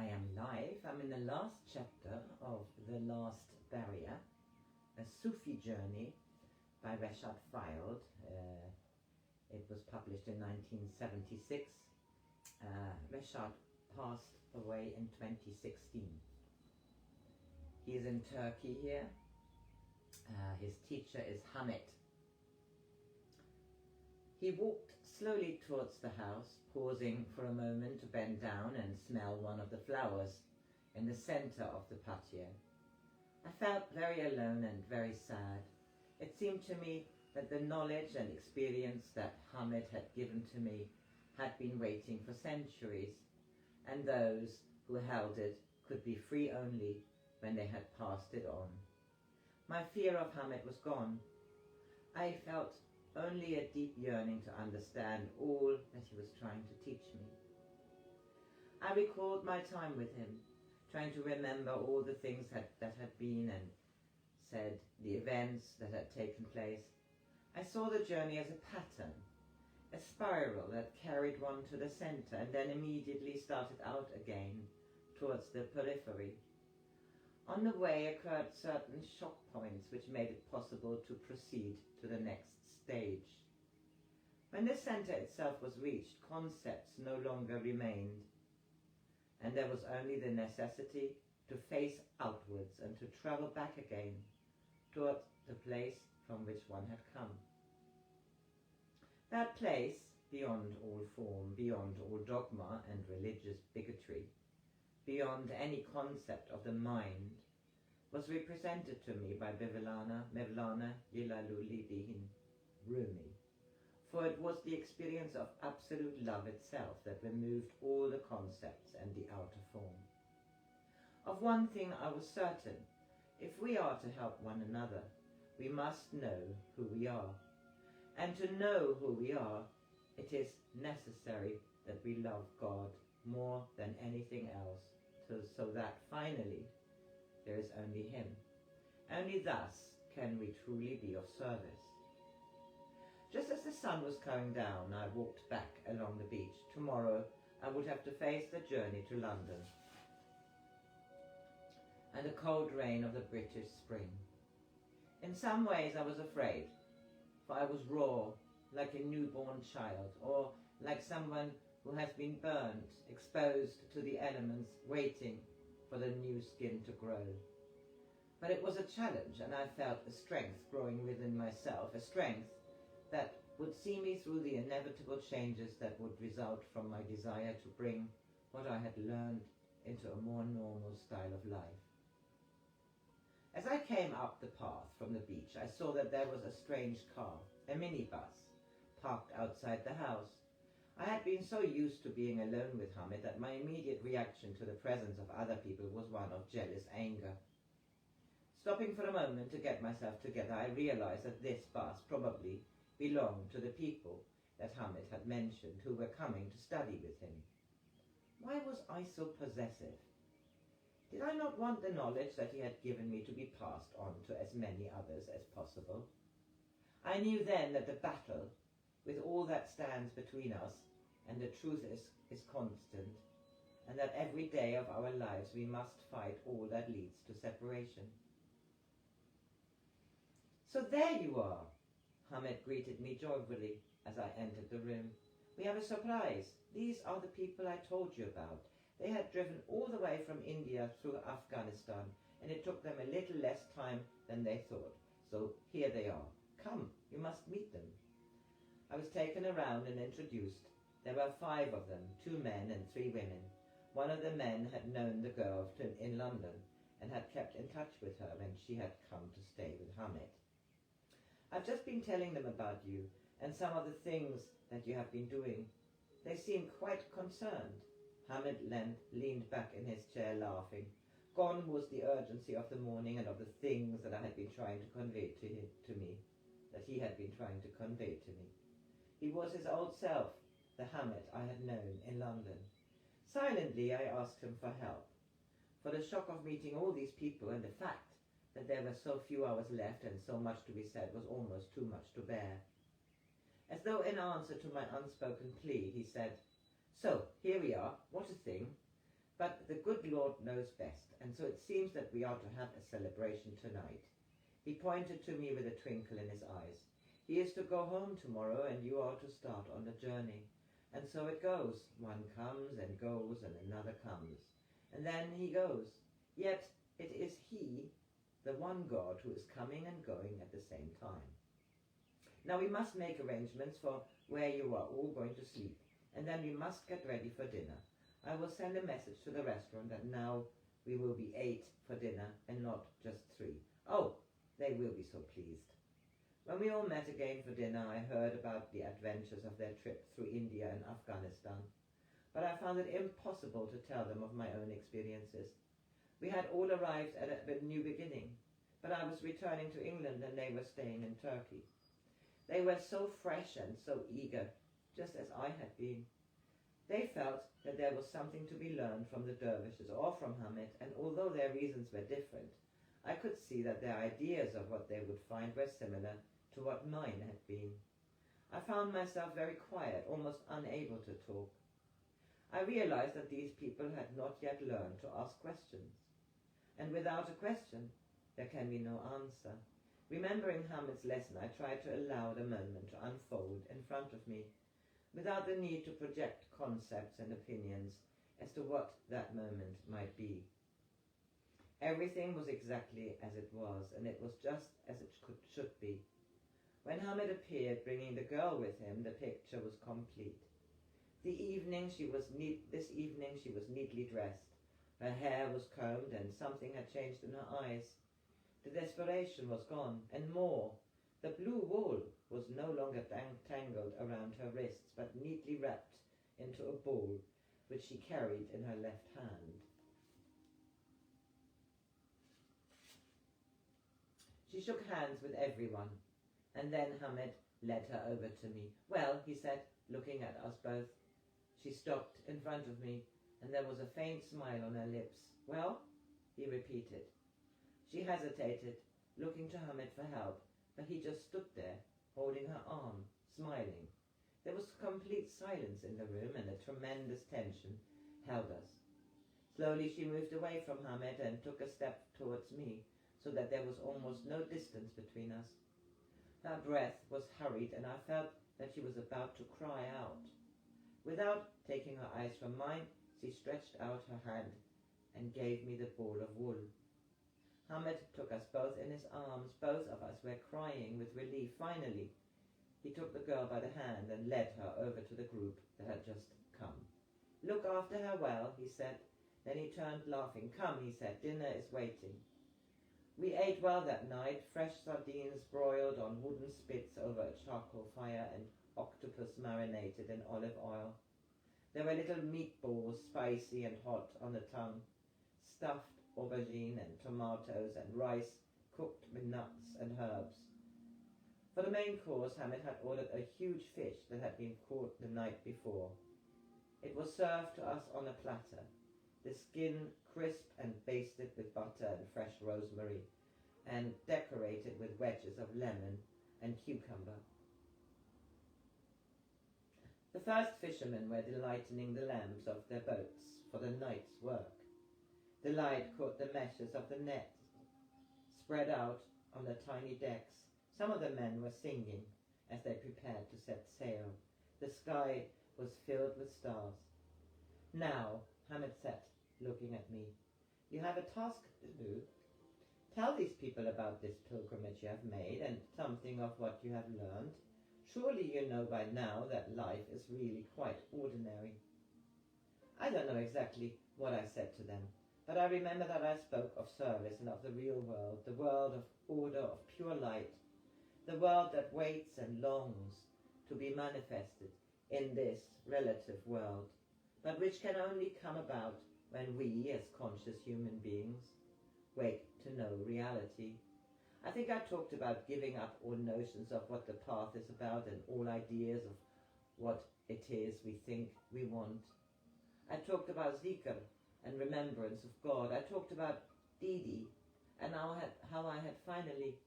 I am live. I'm in the last chapter of The Last Barrier, a Sufi journey by Reshad Feilds. It was published in 1976. Reshad passed away in 2016. He is in Turkey here. His teacher is Hamid. He walked slowly towards the house, pausing for a moment to bend down and smell one of the flowers in the center of the patio. I felt very alone and very sad. It seemed to me that the knowledge and experience that Hamid had given to me had been waiting for centuries, and those who held it could be free only when they had passed it on. My fear of Hamid was gone. I felt only a deep yearning to understand all that he was trying to teach me. I recalled my time with him, trying to remember all the things that had been and said, the events that had taken place. I saw the journey as a pattern, a spiral that carried one to the center and then immediately started out again towards the periphery. On the way occurred certain shock points which made it possible to proceed to the next stage. When the center itself was reached, concepts no longer remained, and there was only the necessity to face outwards and to travel back again towards the place from which one had come. That place, beyond all form, beyond all dogma and religious bigotry, beyond any concept of the mind, was represented to me by Mevlana Jalaluddin Rumi, for it was the experience of absolute love itself that removed all the concepts and the outer form. Of one thing I was certain: if we are to help one another, we must know who we are. And to know who we are, it is necessary that we love God more than anything else, so that finally there is only Him. Only thus can we truly be of service. Just as the sun was going down, I walked back along the beach. Tomorrow I would have to face the journey to London and the cold rain of the British spring. In some ways I was afraid, for I was raw, like a newborn child, or like someone who has been burned, exposed to the elements, waiting for the new skin to grow. But it was a challenge, and I felt a strength growing within myself, a strength that would see me through the inevitable changes that would result from my desire to bring what I had learned into a more normal style of life. As I came up the path from the beach, I saw that there was a strange car, a minibus, parked outside the house. I had been so used to being alone with Hamid that my immediate reaction to the presence of other people was one of jealous anger. Stopping for a moment to get myself together, I realized that this bus probably belonged to the people that Hamid had mentioned who were coming to study with him. Why was I so possessive? Did I not want the knowledge that he had given me to be passed on to as many others as possible? I knew then that the battle, with all that stands between us, and the truth is constant, and that every day of our lives we must fight all that leads to separation. So there you are, Hamid greeted me joyfully as I entered the room. We have a surprise. These are the people I told you about. They had driven all the way from India through Afghanistan, and it took them a little less time than they thought. So here they are. Come, you must meet them. I was taken around and introduced. There were 5 of them, 2 men and 3 women. One of the men had known the girl in London and had kept in touch with her when she had come to stay with Hamid. I've just been telling them about you and some of the things that you have been doing. They seemed quite concerned. Hamid leaned back in his chair laughing. Gone was the urgency of the morning and of the things that I had been trying to convey to me, that he had been trying to convey to me. He was his old self, the Hamid I had known in London. Silently I asked him for help, for the shock of meeting all these people and the fact that there were so few hours left and so much to be said was almost too much to bear. As though in answer to my unspoken plea, he said, "So, here we are. What a thing. But the good Lord knows best, and so it seems that we are to have a celebration tonight. He pointed to me with a twinkle in his eyes. He is to go home tomorrow, and you are to start on a journey. And so it goes. One comes and goes, and another comes. And then he goes. Yet it is he, the one God, who is coming and going at the same time. Now we must make arrangements for where you are all going to sleep, and then we must get ready for dinner. I will send a message to the restaurant that now we will be 8 for dinner and not just 3. Oh, they will be so pleased. When we all met again for dinner, I heard about the adventures of their trip through India and Afghanistan, but I found it impossible to tell them of my own experiences. We had all arrived at a new beginning, but I was returning to England and they were staying in Turkey. They were so fresh and so eager, just as I had been. They felt that there was something to be learned from the dervishes or from Hamid, and although their reasons were different, I could see that their ideas of what they would find were similar to what mine had been. I found myself very quiet, almost unable to talk. I realized that these people had not yet learned to ask questions. And without a question, there can be no answer. Remembering Hamid's lesson, I tried to allow the moment to unfold in front of me, without the need to project concepts and opinions as to what that moment might be. Everything was exactly as it was, and it was just as it should be. When Hamid appeared, bringing the girl with him, the picture was complete. This evening she was neatly dressed. Her hair was combed, and something had changed in her eyes. The desperation was gone, and more. The blue wool was no longer tangled around her wrists, but neatly wrapped into a ball, which she carried in her left hand. She shook hands with everyone, and then Hamid led her over to me. "Well," he said, looking at us both. She stopped in front of me, and there was a faint smile on her lips. "Well?" he repeated. She hesitated, looking to Hamid for help, but he just stood there, holding her arm, smiling. There was complete silence in the room, and a tremendous tension held us. Slowly she moved away from Hamid and took a step towards me, so that there was almost no distance between us. Her breath was hurried, and I felt that she was about to cry out. Without taking her eyes from mine, she stretched out her hand and gave me the ball of wool. Hamid took us both in his arms. Both of us were crying with relief. Finally, he took the girl by the hand and led her over to the group that had just come. "Look after her well," he said. Then he turned, laughing. "Come," he said, "dinner is waiting." We ate well that night, fresh sardines broiled on wooden spits over a charcoal fire and octopus marinated in olive oil. There were little meatballs, spicy and hot on the tongue, stuffed aubergine and tomatoes, and rice cooked with nuts and herbs. For the main course, Hamid had ordered a huge fish that had been caught the night before. It was served to us on a platter, the skin crisp and basted with butter and fresh rosemary, and decorated with wedges of lemon and cucumber. The first fishermen were lighting the lamps of their boats for the night's work. The light caught the meshes of the net spread out on the tiny decks. Some of the men were singing as they prepared to set sail. The sky was filled with stars. "Now," Hamid said, looking at me, "you have a task to do. Tell these people about this pilgrimage you have made and something of what you have learned. Surely you know by now that life is really quite ordinary." I don't know exactly what I said to them, but I remember that I spoke of service and of the real world, the world of order, of pure light, the world that waits and longs to be manifested in this relative world, but which can only come about when we, as conscious human beings, wake to know reality. I think I talked about giving up all notions of what the path is about and all ideas of what it is we think we want. I talked about zikr and remembrance of God. I talked about Didi and how I had finally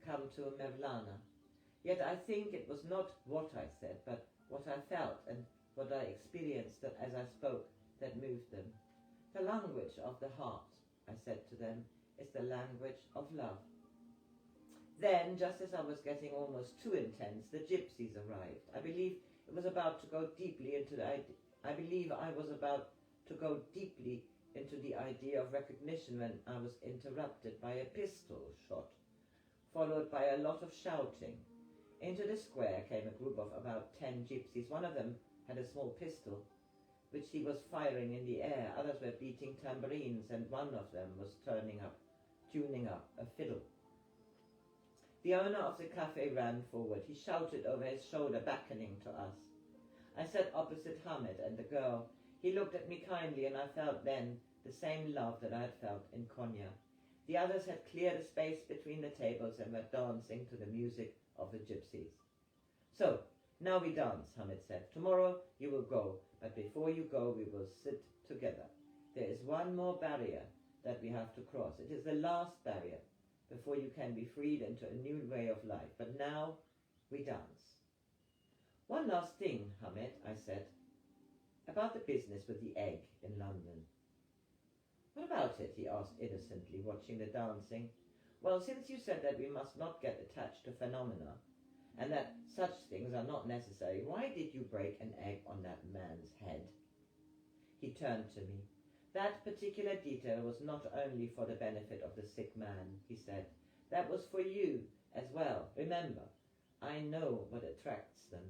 come to a Mevlana. Yet I think it was not what I said, but what I felt and what I experienced that as I spoke that moved them. The language of the heart, I said to them, is the language of love. Then, just as I was getting almost too intense, the gypsies arrived. I believe I was about to go deeply into the idea of recognition when I was interrupted by a pistol shot, followed by a lot of shouting. Into the square came a group of about 10 gypsies. One of them had a small pistol, which he was firing in the air. Others were beating tambourines, and one of them was tuning up a fiddle. The owner of the cafe ran forward. He shouted over his shoulder, beckoning to us. I sat opposite Hamid and the girl. He looked at me kindly, and I felt then the same love that I had felt in Konya. The others had cleared a space between the tables and were dancing to the music of the gypsies. So, now we dance, Hamid said. Tomorrow you will go, but before you go we will sit together. There is one more barrier that we have to cross. It is the last barrier before you can be freed into a new way of life. But now we dance. One last thing, Hamid, I said, about the business with the egg in London. What about it? He asked innocently, watching the dancing. Well, since you said that we must not get attached to phenomena, and that such things are not necessary, why did you break an egg on that man's head? He turned to me. That particular detail was not only for the benefit of the sick man, he said. That was for you as well. Remember, I know what attracts them.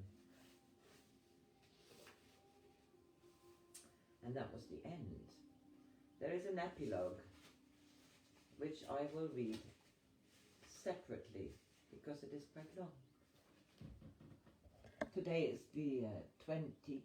And that was the end. There is an epilogue, which I will read separately, because it is quite long. Today is the 20